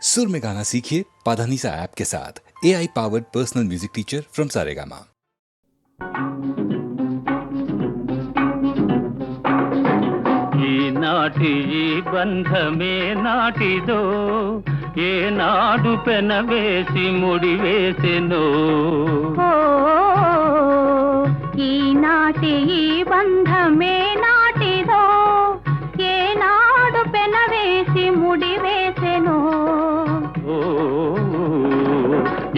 सुर में गाना सीखिए पाधानीसा ऐप के साथ। AI powered personal music teacher from Saregama. ఈనాటి ఈ బంధమే నాటిదో ఏనాడు పెనవేసి ముడివేసెనో ఈనాటి ఈ బంధమే నాటిదో ఏనాడు పెనవేసి ముడివేసెనో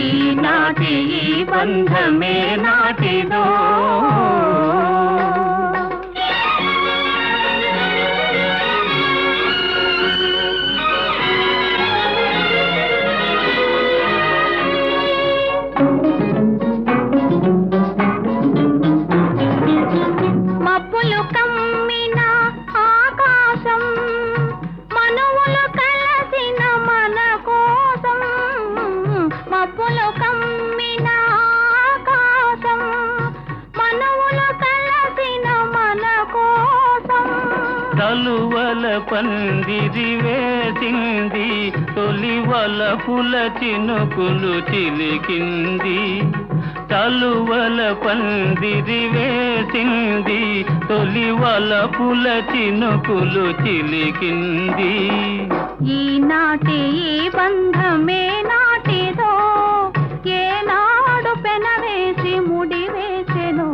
ఈనాటి ఈ బంధమే నాటిదో మబ్బులు కమ్మిన ఆకాశం మనువులు కలసిన మన కోసం మబ్బులు కమ్మిన ఆకాశం మనువులు కలసిన మన కోసం తలువల పందిరి వేసింది తొలివల పుల చినుకులు చిలికింది తలువల పందిరి వేసింది తొలివల పుల చినుకులు చిలికింది ఈనాటి ఈ బంధమే నాటిదో ఏనాడు పెనవేసి ముడివేసెనో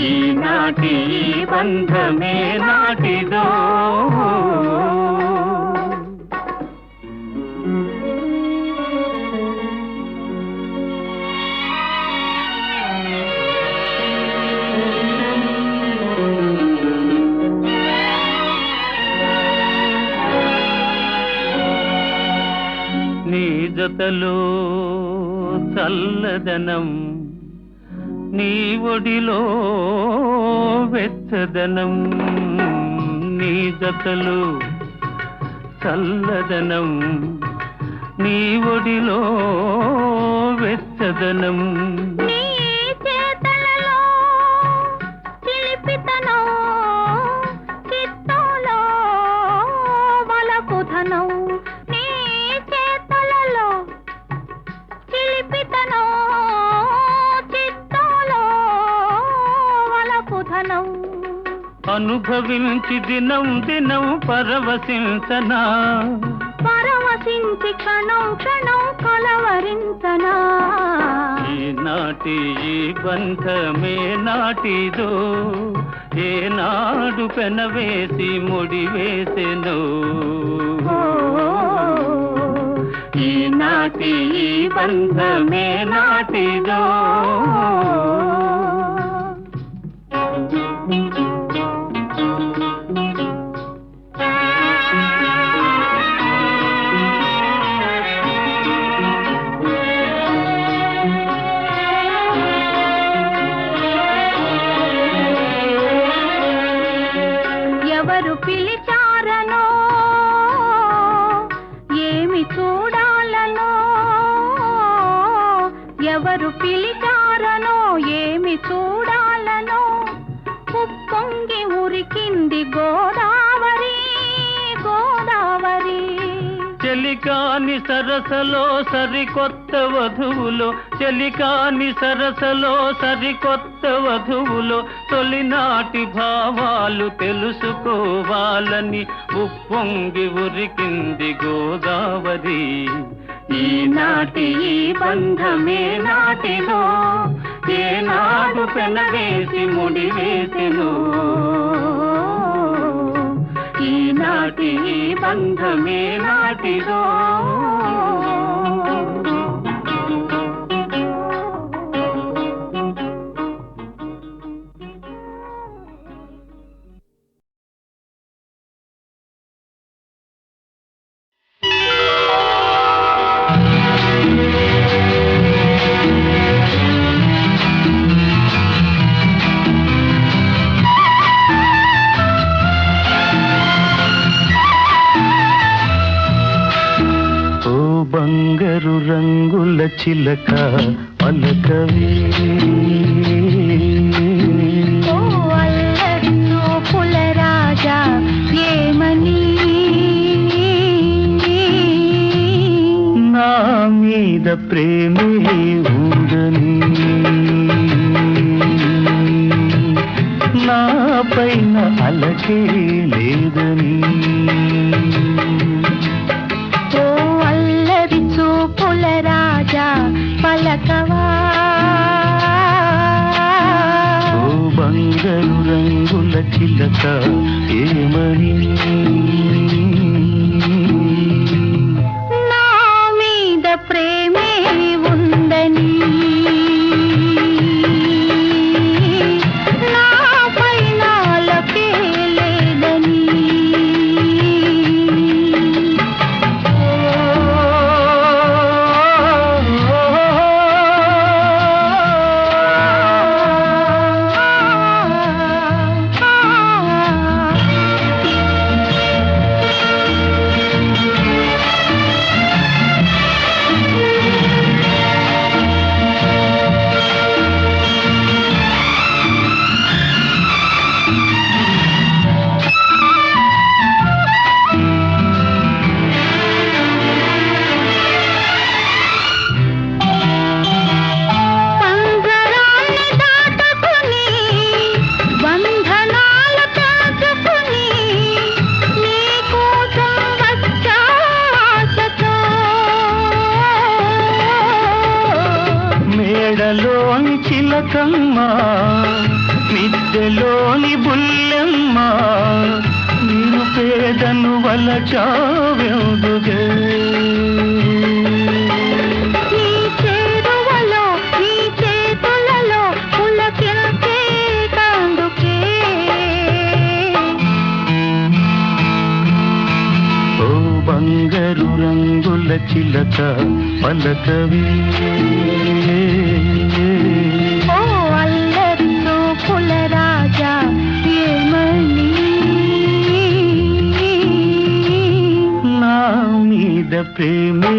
ఈనాటి ఈ బంధమే నాటిదో నీ జతలో చల్లదనం నీ ఒడిలో వెచ్చదనం నీ జతలో చల్లదనం నీ ఒడిలో వెచ్చదనం నీ చేతలలో చిలిపితనం చిత్తోలో వలపుధనం నీ చేతలలో చిలిపితనం చిత్తోలో వలపుధనం అనుభవించి దినం దినం పరవశించనా పరవశించి క్షణం క్షణం కలవరించనా ఈనాటి ఈ బంధమే నాటిదో ఏనాడు పెనవేసి ముడివేసెనో ఈనాటి ఈ బంధమే నాటిదో ఎవరు పిలిచారనో ఏమి చూడాలనో ఎవరు పిలిచారనో ఏమి చూడాలనో ఉప్పొంగి ఉరికింది గోదావరి గోదావరి చెలికాని సరసలో సరికొత్త వధువులో చెలికాని సరసలో సరికొత్త వధువులో తొలినాటి భావాలు తెలుసుకోవాలని ఉప్పొంగి ఉరికింది గోదావరి ఈనాటి ఈ బంధమే నాటిదో ఏనాడు పెనవేసి ముడివేసెనో ఈనాటి ఈ బంధమే నాటిదో బంగారు రంగుల చిలక పలకవే అల్లరి చూపుల రాజా ఏమని ప్రేమే ఉందని నా పైన అలకే లేదని ఓ అల్లరి చూపుల రాజా పలకవా ఓ బంగారు రంగుల చిలక ఏమని నా మీద ప్రేమే ఉందని నా పైన అలకే లేదని పంజరాన్ని దాటుకుని బంధనాలు తెంచుకుని నీకోసం వచ్చా ఆశతో మేడలోని చిలకమ్మ మిద్దెలోని బుల్లెమ్మ నేను పేదను వలచావెందుగే నీ చేరువలో నీ చేతులలో పులకించే కందుకే ఓ బంగారు రంగుల చిలక పలకవే ఓ అల్లరి చూపుల రాజా ఏమని నా మీద ప్రేమే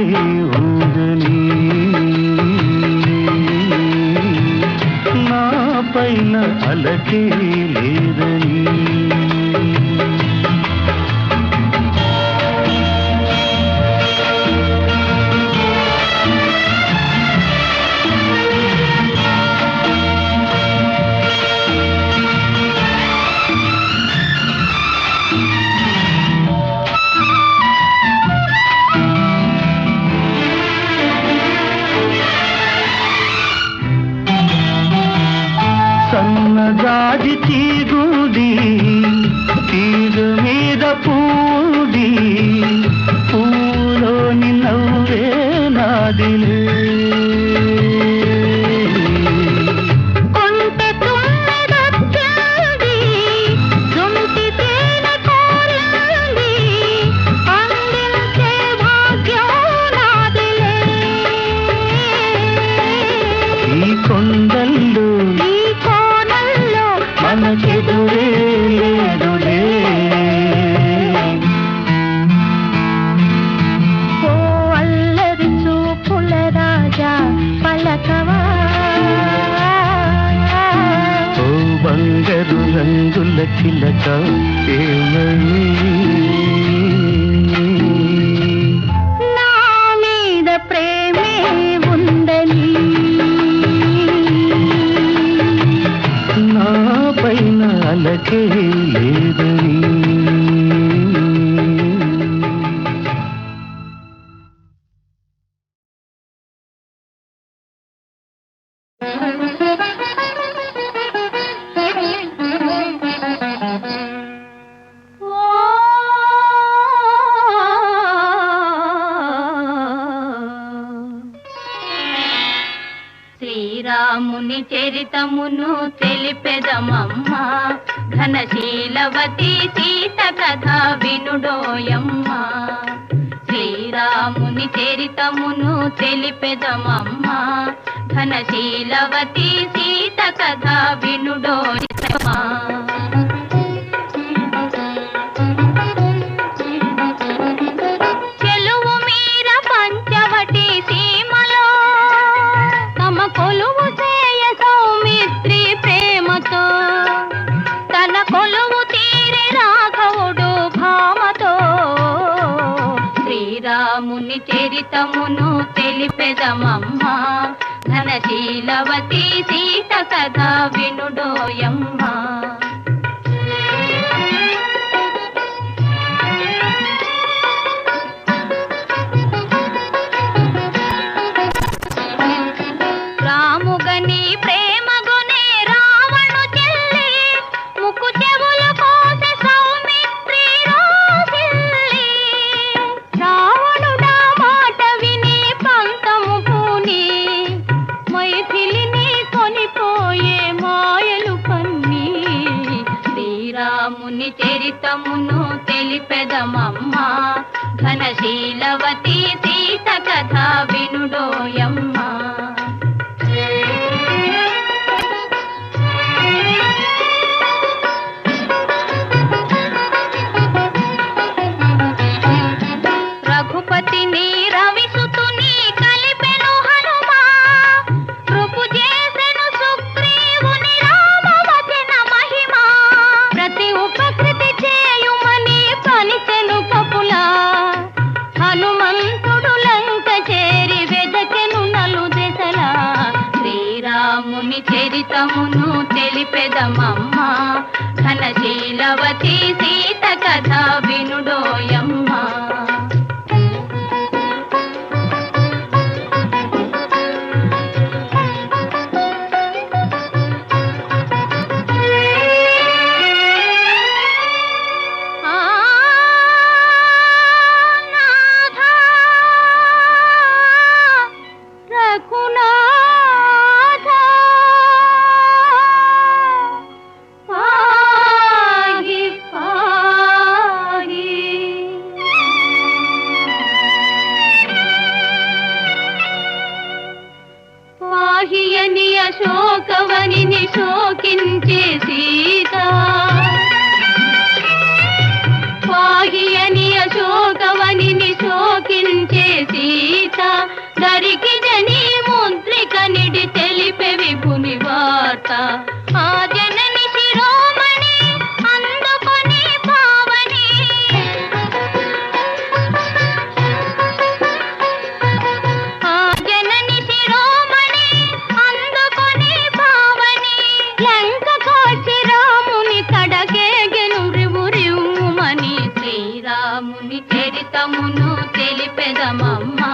ఉందని నా పైన అలకే లేదని సన్నజాజి తీగుది తీగ మీద పూది పూలోని నవ్వే నాదిలే కొంటె తుమ్మెదొచ్చింది జుంటి తేనె కోరింది అందించే భాగ్యం నాదిలే ఈ కొండల్లో ఈ కోణంలో మనకెదురే లేదులే ఓ అల్లరి చూపుల రాజా పలకవా ఓ బంగారు రంగుల చిలక ఏమని నా మీద ప్రేమే ఉందని నా పైన అలకే లేదని శ్రీరాముని చరితమును తెలిపెదమమ్మా ఘనశీలవతి సీత కథ వినుడోయమ్మా శ్రీరాముని చరితమును తెలిపెదమమ్మా ఘనశీలవతి సీత కథ వినుడోయమ్మా చెలువు మీర పంచవటి సీమలో తమ కొలువు చేయ సౌమిత్రి ప్రేమతో తన కొలువు తీరి రాఘవుడు భామతో శ్రీరామ శ్రీరాముని చరితమును తెలిపెదమమ్మా ఘనశీలవతి సీత కథ వినుడోయమ్మా. రాముగని ప్రేమగునే రావణు చెల్లి ముక్కు చెవులు కోసే సౌమిత్రి రోసిల్లి. రావణుడా మాట విని పంతము పూని మైథిలిని కొనిపోయే మాయలు పన్ని. శ్రీరాముని చరితమును తెలిపెదమమ్మా ఘనశీలవతి సీత కథ వినుడోయమ్మా. రఘుపతిని రవిసుతుని కలిపెను హనుమా కృపు చేసెను సుగ్రీవుని రామవచన మహిమా. ప్రతి ఉపకృతి చేయుమని పలిచెను కపులా హనుమంతుడు లంక చేరి వెదకెను నలు దెసలా. శ్రీరాముని చరితమును తెలిపెదమమ్మా ఘనశీలవతి సీత కథ వినుడోయమ్మా. పాహియని అశోకవనిని శోకించే సీత. పాహియని అశోకవనిని శోకించే సీత. దరికి జని ముద్రిక నిడి తెలిపే విభుని వార్త. ఆ జనని శిరోమణి అందుకొని పావని. ఆ జనని శిరోమణి అందుకొని పావని. లంక కోచి రాముని కడకేగెను రివురివుమని. శ్రీరాముని చరితమును తెలిపెదమమ్మా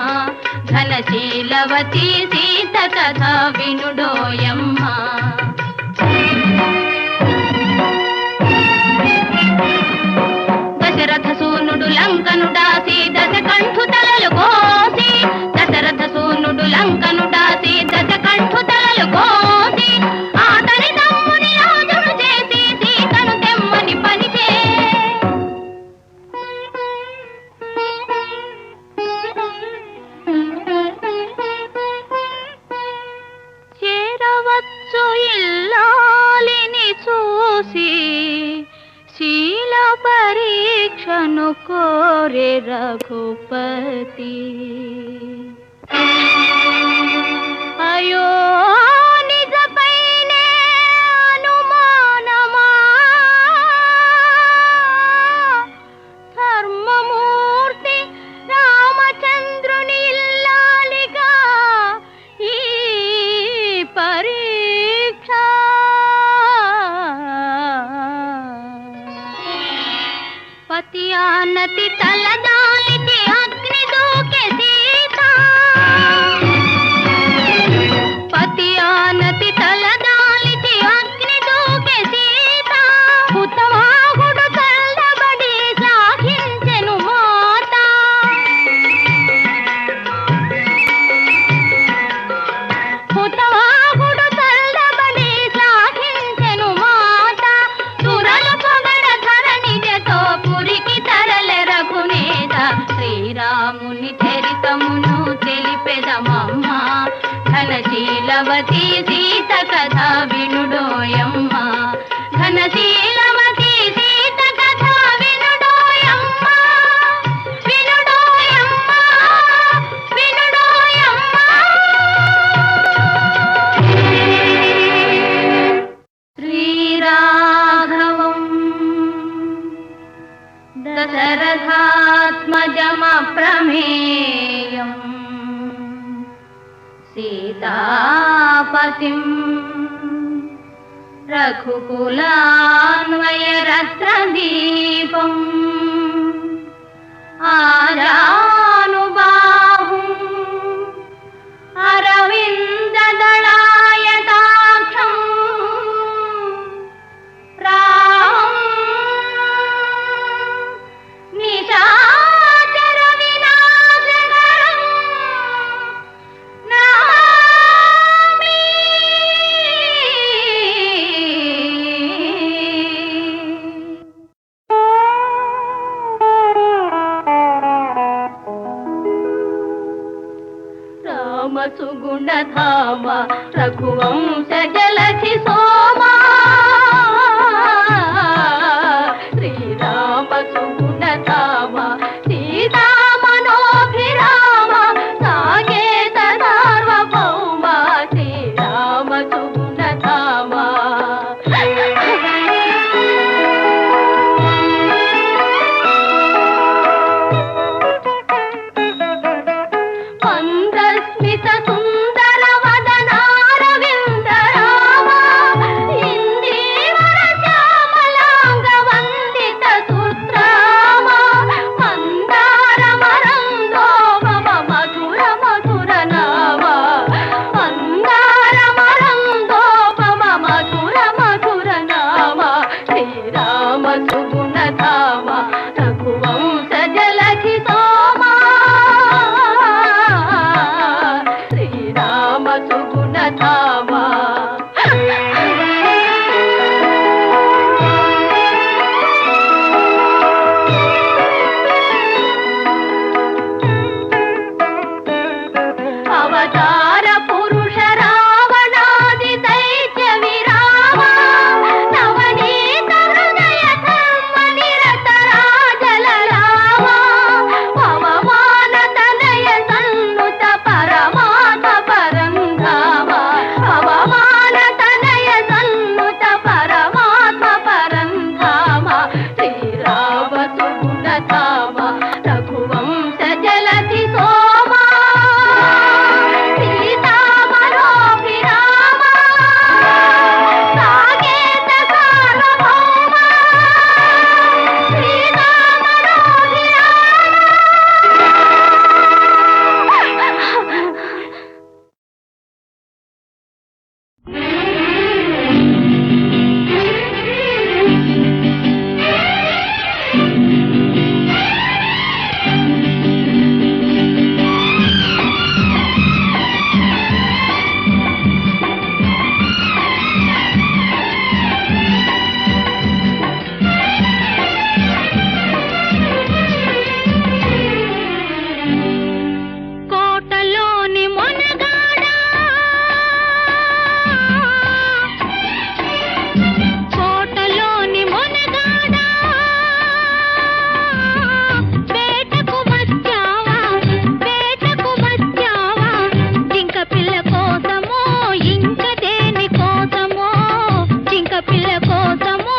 ఘనశీలవతి సీత కథ వినుడోయమ్మా. దశరథ సూనుడు లంకను దాసి దశకంఠు తలలు కోసి. దశరథ సూనుడు లంకను దాసి దశకంఠు తలలు కోసి. ఆతని తమ్ముని రాజును చేసి సీతను తెమ్మని పనిచే. చేరవచ్చు ఇల్లాలిని చూసి శీల పరీక్షను కోరే రఘుపతి. అయో నిజపైనే అనుమానమా ధర్మమూర్తి రామచంద్రుని ఇల్లాలిగా ఈ పరీక్ష. పతి ఆనతి తలదాలిచి అగ్ని దూకే సీత. పతి ఆనతి తలదాలిచి అగ్ని దూకే సీత. హుతవాహుడు తల్లబడి శ్లాఘించెను మాత. హుతవాహుడు తల్లబడి శ్లాఘించెను మాత. సురలు పొగడ ధరణిజతో పురికి తరలె రఘునేత. శ్రీరాముని చరితమును తెలిపెదమమ్మా ఘనశీలవతి సీత కథ వినుడోయమ్మా. ఘనశీలవతి సీత కథ వినుడోయమ్మా. వినుడోయమ్మా. వినుడోయమ్మా. శ్రీరాఘవం దశరథాత్మజమ ప్రమేయం సీతాపతిం రఘుకులాన్వయరత్నదీపం ఆజానుబాహుం అరవిందదళాయతాక్షం రామం నిశాచర వినాశకరం నమామి. రామసుగుణధామ రఘువంశ జలధి సోమా శ్రీరామ సుగుణధామ సీతామనోభిరామ సాకేత సార్వభౌమ శ్రీరామ సుగుణధామ. మందస్మిత సుందర వదనారవింద రామ ఇందీవర శ్యామలాంగ వందిత సుత్రామ మందార మరందో మమ మధుర మధుర నామ మందార మరందో మమ మధుర మధుర నామ శ్రీరామ సుగుణధామ రఘువంశ జలధి సోమా శ్రీరామ సుగుణధామ. అవతార పురుష రావణాది దైత్య విరామ నవనీత హృదయ ధర్మ నిరత రాజల రామ పవమాన తనయ సన్నుత పరమాత్మ పరంధామ పవమాన తనయ సన్నుత పరమాత్మ పరంధామ శ్రీరామ సుగుణధామ రఘువంశ జలధి సోమా సీతామనోభిరామ సాకేత సార్వభౌమ కోటలోని మొనగాడా కోటలోని మొనగాడా వేటకు వచ్చావా వేటకు వచ్చావా జింక పిల్ల కోసమో ఇంక దేని కోసమో జింక పిల్ల కోసమో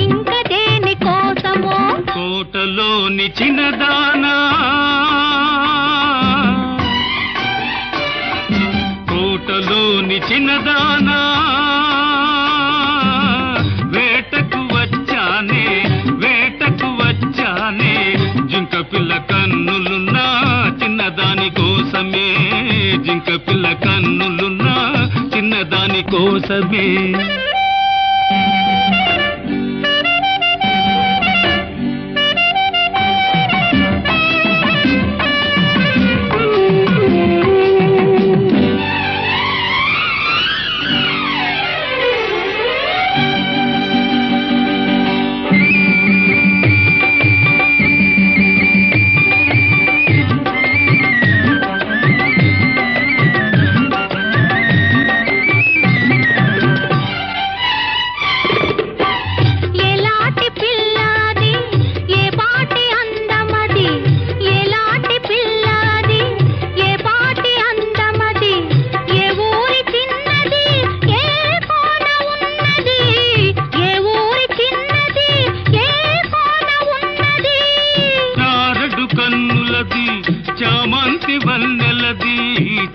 ఇంక దేని కోసమో. కోటలోని చిన్నదానా కోటలోని చిన్నదానా వేటకు వచ్చానే వేటకు వచ్చానే జింక పిల్ల కన్నులున్నా చిన్నదాని కోసమే జింక పిల్ల కన్నులున్నా చిన్నదాని కోసమే. కన్నులది చామంతి వన్నెలది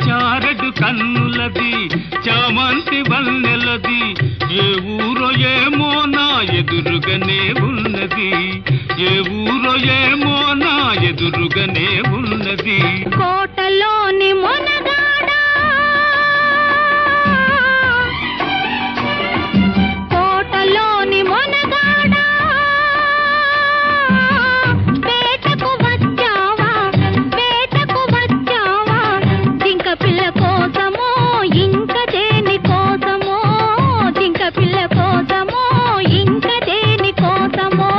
చారడు కన్నులది చామంతి వన్నెలది ఏ ఊరో ఏమో నా ఎదురుగానే ఉన్నది ఏ ఊరో ఏమో నా ఎదురుగానే ఉన్నది కోటలోని మొనగాడా కోటలోని మొనగాడా వేటకు వచ్చావా జింక పిల్ల కోసమో ఇంక దేని కోసమో జింక పిల్ల కోసమో ఇంక దేని కోసమో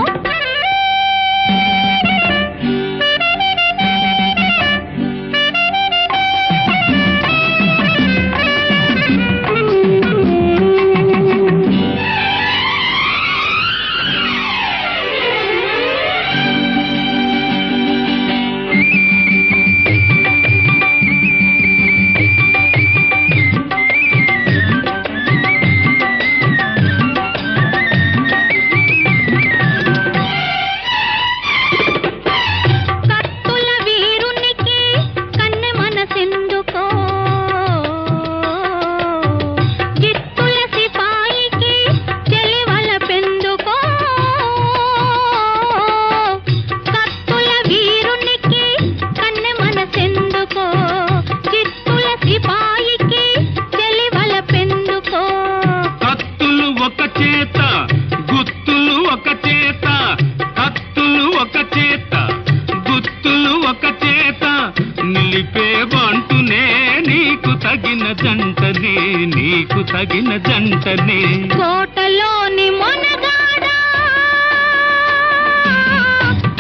నీకు తగిన జంటనే కోటలోని మొనగాడా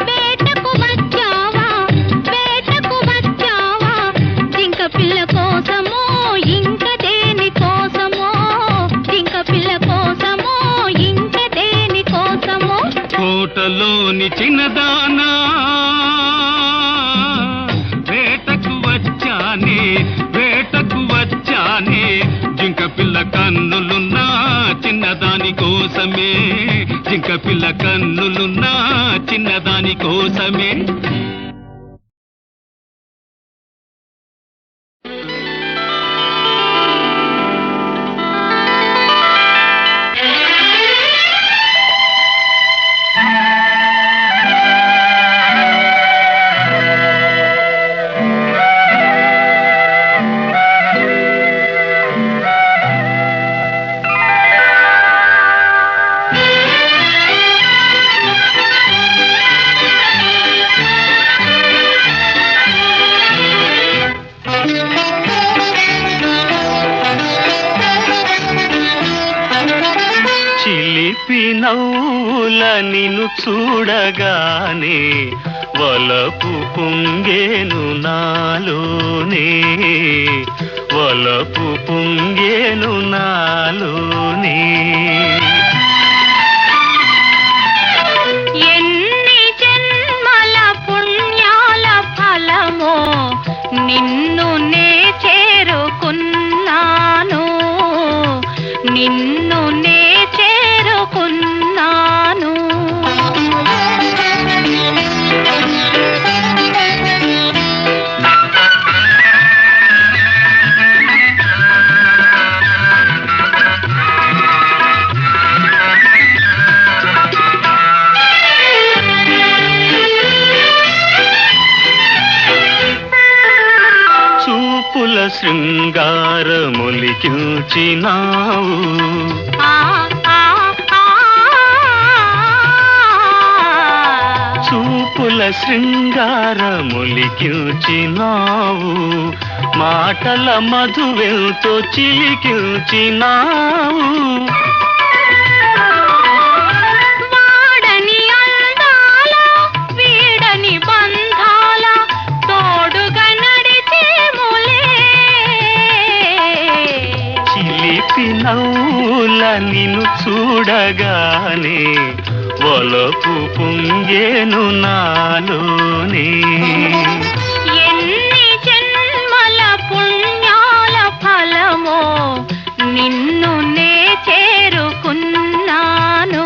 వేటకు వచ్చావా జింక పిల్ల కోసమో ఇంక దేని కోసమో జింక పిల్ల కోసమో ఇంక దేని కోసమో కోటలోని చిన్నదానా జింక పిల్ల కన్నులున్నా చిన్నదాని కోసమే జింక పిల్ల కన్నులున్నా చిన్నదాని కోసమే నవ్వుల నిన్ను చూడగానే వలపు పొంగేను నాలోనే వలపు పొంగేను నాలోనే ఎన్ని జన్మల పుణ్యాల ఫలమో నిన్ను నే చేరుకున్నాను నిన్ను నే చేరుకున్నాను చూపుల శృంగారములికించినావు చూపుల శృంగారములికించినావు మాటల మధువెంతో చిలికించినావు వాడని అందాల వీడని బంధాల తోడుగా నడిచేములే చిలిపి నవ్వుల నిన్ను చూడగానే వలపు పొంగేను నాలోనే ఎన్ని జన్మల పుణ్యాల ఫలమో నిన్ను నే చేరుకున్నాను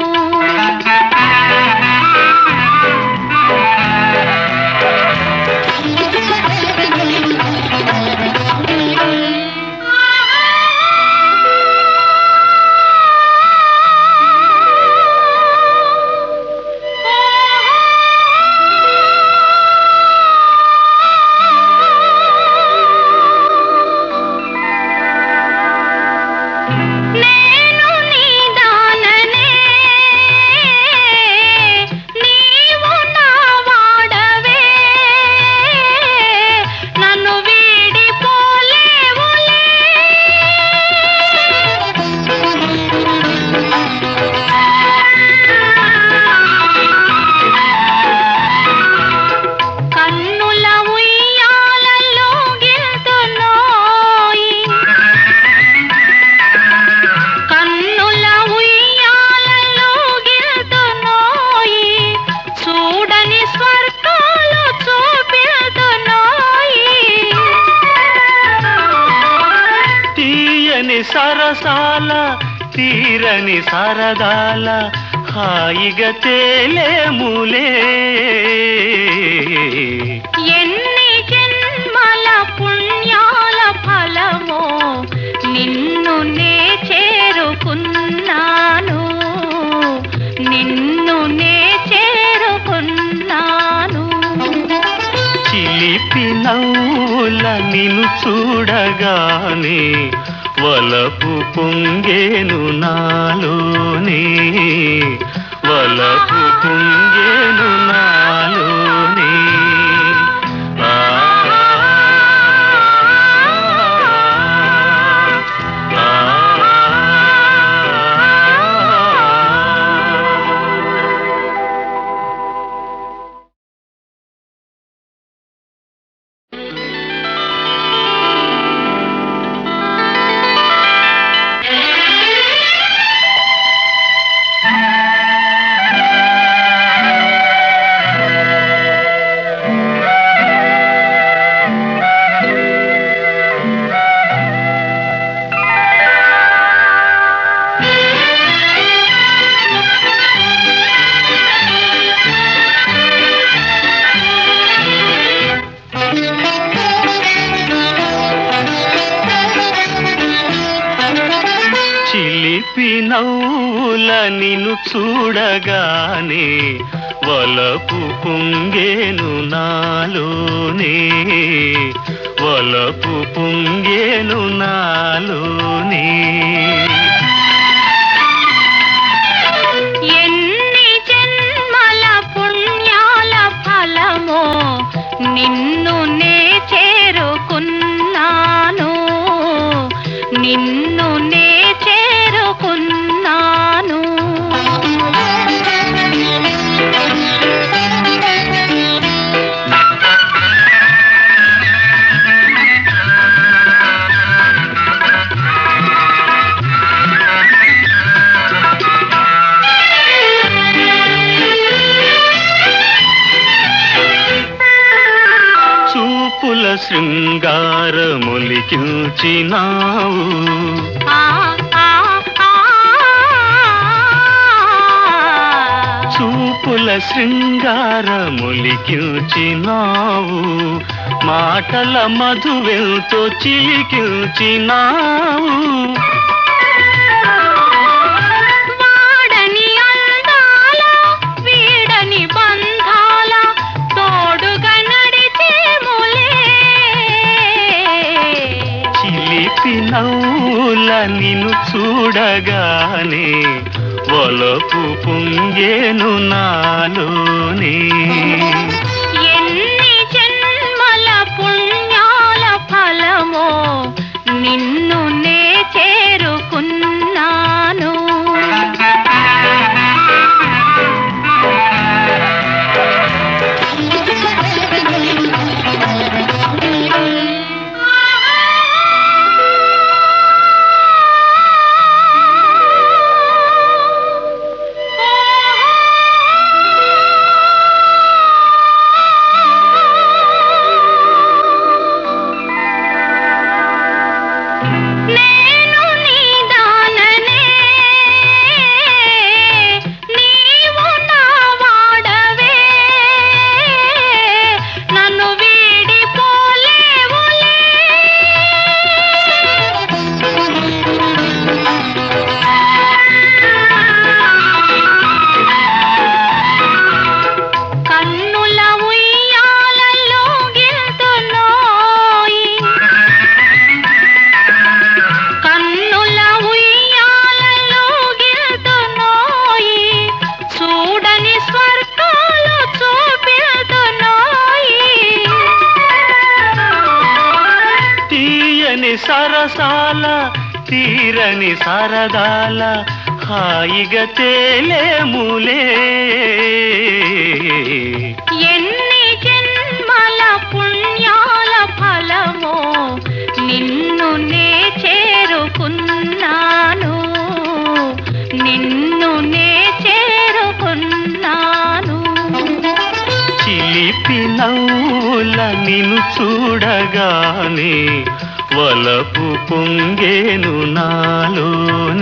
సరసాల తీరని సరదాల హాయిగా తేలేములే. ఎన్ని జన్మల పుణ్యాల ఫలమో నిన్ను నే చేరుకున్నాను, నిన్ను నే చేరుకున్నాను. చిలిపి నవ్వుల నిన్ను చూడగానే వలపు పొంగేను నాలోనే, వలపు పొంగేను నాలోనే. ఆ చిలిపి నవ్వుల నిన్ను చూడగానే వలపు పొంగేను నాలోనే, వలపు పొంగేను నాలోనే. ఎన్ని జన్మల పుణ్యాల ఫలమో నిన్ను నే చేరుకున్నాను, నిన్ను నే చేరుకున్నాను. చూపుల శృంగారములికించినావు, ఆ ఆ ఆ చూపుల శృంగారములికించినావు, మాటల మధువెల్తో చిలికించినావు. వాడని అందాల వీడని బంధాల తోడుగా నడిచేములే. చిలిపి నవ్వుల నిన్ను చూడగానే వలపు పొంగేను నాలోనే. ఎన్ని జన్మల పుణ్యాల ఫలమో నిన్ను నే చేరుకున్నాను. నేను నీ దాననే, నీవు నా వాడవే, నన్ను వీడిపోలేవులే. కన్నుల ఉయ్యాలలో గిల్తున్నోయి, కన్నుల ఉయ్యాలలో గిల్తున్నోయి, చూడని స్వర్గాలు చూపిల్తున్నోయి. తీయని సరసాల తీరని సరదాల హాయిగా తేలేములే. ఎన్ని జన్మల పుణ్యాల ఫలమో నిన్ను నే చేరుకున్నాను, నిన్ను నే చేరుకున్నాను. చిలిపి నవ్వుల నిన్ను చూడగానే వలపు పొంగేను నాలోన